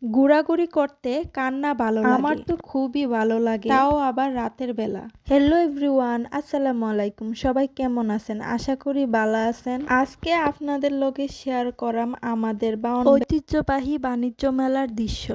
ঘোরাঘুরি করতে কার না ভালো লাগে? আমার তো খুবই ভালো লাগে, তাও আবার রাতের বেলা। হ্যালো এভরিওয়ান, আসসালামু আলাইকুম। সবাই কেমন আছেন? আশা করি ভালো আছেন। আজকে আপনাদের লগে শেয়ার করাম আমাদের ঐতিহ্যবাহী বাণিজ্য মেলার দৃশ্য।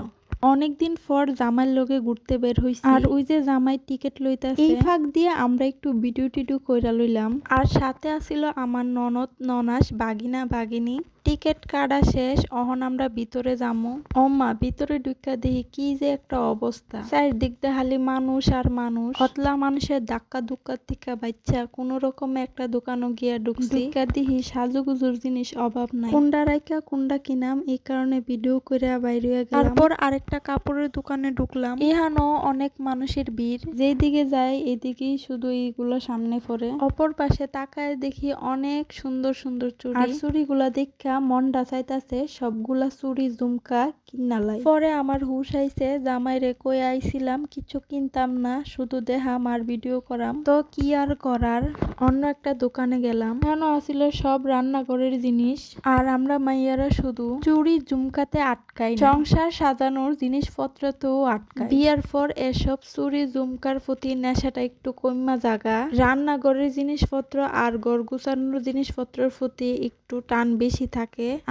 অনেকদিন পর জামাইয়ের লগে ঘুরতে বের হইছি, আর ওই যে জামাই টিকিট লইতাছে, এই ফাঁক দিয়ে আমরা একটু ভিডিও টিডিও কইরা লইলাম। আর সাথে আছিল আমার ননদ ননাস বাগিনা বাগিনী। টিকিট কাটা শেষ, অহন আমরা ভিতরে যামু। অম্মা ভিতরে ঢুকা দেখি কি যে একটা অবস্থা, চারদিক দিয়ে খালি মানুষ আর মানুষ। হতলা মানুষের ধাক্কা ধুক্কার থেকে বাচ্চা কোন রকমে একটা দোকানও গিয়া ঢুকছি। দেখি সাজুগুজুর জিনিস অভাব নাই, কুন্ডা রাইকা কুন্ডা কিনাম, এই কারণে ভিডিও করে বাইরে গেলাম। তারপর আরেকটা কাপড়ের দোকানে ঢুকলাম। ইহানো অনেক মানুষের ভিড়, যেদিকে যায় এদিকেই শুধু এইগুলো সামনে পড়ে। অপর পাশে তাকায় দেখি অনেক সুন্দর সুন্দর চুড়ি, আর চুড়িগুলা দেখা মনটা চাইতাছে সবগুলা চুড়ি ঝুমকা কিনালাই। পরে আমার হুশ আইছে, জামাইরে কই আইছিলাম কিছু কিনতাম না, শুধু দেখাম আর ভিডিও করাম। তো কি আর করার, অন্য একটা দোকানে গেলাম। কেন আসিল সব রান্নাঘরের জিনিস, আর আমরা মাইয়ারা শুধু চুড়ি ঝুমকাতে আটকাই না, সংসার সাজানোর জিনিসপত্রতেও আটকাই। বিয়ার পর এসব চুড়ি ঝুমকার প্রতি নেশাটা একটু কমা জাগা, রান্নাঘরের জিনিসপত্র আর ঘর গুছানোর জিনিসপত্রের প্রতি একটু টান বেশি থাকে।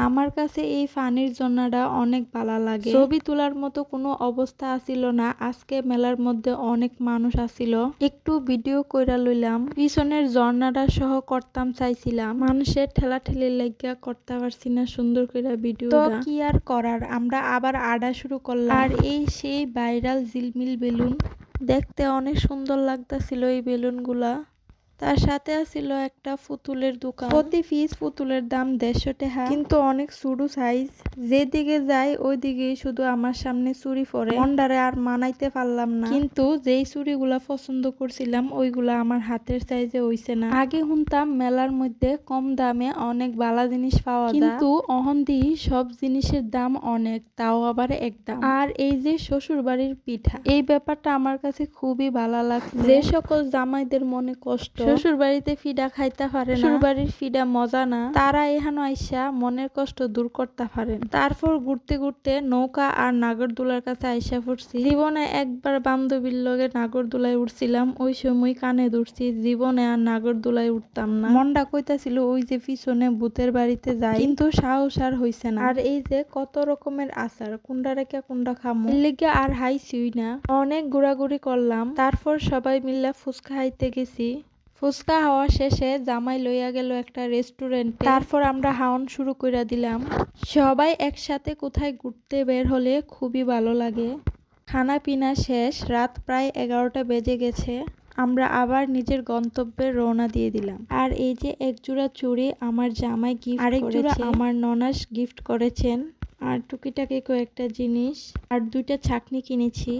আমার কাছে এই ফানির জন্যটা অনেক ভালো লাগে। ছবি তোলার মতো কোনো অবস্থা আসিল না। আজকে মেলার মধ্যে অনেক মানুষ আসিল, একটু ভিডিও কইরা লইলাম। পিছনের ঝর্ণাটা সহ করতাম চাইছিলাম, মানুষের ঠেলা ঠেলি লাগিয়া করতে পারছি না সুন্দর কইরা ভিডিও। তো কি আর করার, আমরা আবার আডা শুরু করলাম। আর এই সেই ভাইরাল ঝিলমিল বেলুন, দেখতে অনেক সুন্দর লাগতাছিল এই বেলুনগুলা। তার সাথে আছিল একটা পুতুলের দোকান, প্রতি পিস পুতুলের দাম 150 টাকা, কিন্তু অনেক ছোট সাইজ। যেদিকে যাই ওই দিকেই শুধু আমার সামনে চুড়ি পরে, মন্ডারে আর মানাইতে পারলাম না। কিন্তু যেই চুড়িগুলা পছন্দ করছিলাম ওইগুলা আমার হাতের সাইজে হইছে না। আগে শুনতাম মেলার মধ্যে কম দামে অনেক ভালো জিনিস পাওয়া যায়, কিন্তু অহন দিই সব জিনিসের দাম অনেক, তাও আবার একদম। আর এই যে শ্বশুর বাড়ির পিঠা, এই ব্যাপারটা আমার কাছে খুবই ভালো লাগছে। যে সকল জামাইদের মনে কষ্ট শ্বশুর বাড়িতে ফিডা খাইতে পারে না, শ্বশুর বাড়ির ফিডা মজা না, তারা এখানে আইসা মনের কষ্ট দূর করতে পারেন। তারপর ঘুরতে ঘুরতে নৌকা আর নাগরদোলার কাছে আইসা পড়ছি। জীবনে একবার বান্ধবীর লগে নাগরদোলায় উঠছিলাম, ওই সময় কানে ধরছি, জীবনে আর নাগরদোলায় উঠতাম না। মনটা কইতাছিল ওই যে পিছনে ভূতের বাড়িতে যাই, কিন্তু সাহস আর হইছে না। আর এই যে কত রকমের আচার, কুন্ডা রেখা কুন্ডা খামো, এর লিগে আর হাইছিই না। অনেক ঘোরাঘুরি করলাম, তারপর সবাই মিল্লা ফুচকা খাইতে গেছি। ফুচকা হাওয়া শেষে জামাই লইয়া গেল একটা রেস্টুরেন্টে, তারপর আমরা হাওন শুরু কইরা দিলাম। সবাই একসাথে কোথায় ঘুরতে বের হলে খুবই ভালো লাগে। খানা পিনা শেষ, রাত প্রায় 11টা বেজে গেছে। আমরা আবার নিজের গন্তব্যে রওনা দিয়ে দিলাম। আর এই যে এক জোড়া চুড়ি আমার জামাই গিফট, আরেক জোড়া আমার ননাস গিফট করেছেন, আর টুকিটাকি কয়েকটা জিনিস, আর 2টা ছাকনি কিনেছি।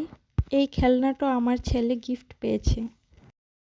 এই খেলনাটা আমার ছেলে গিফট পেয়েছে।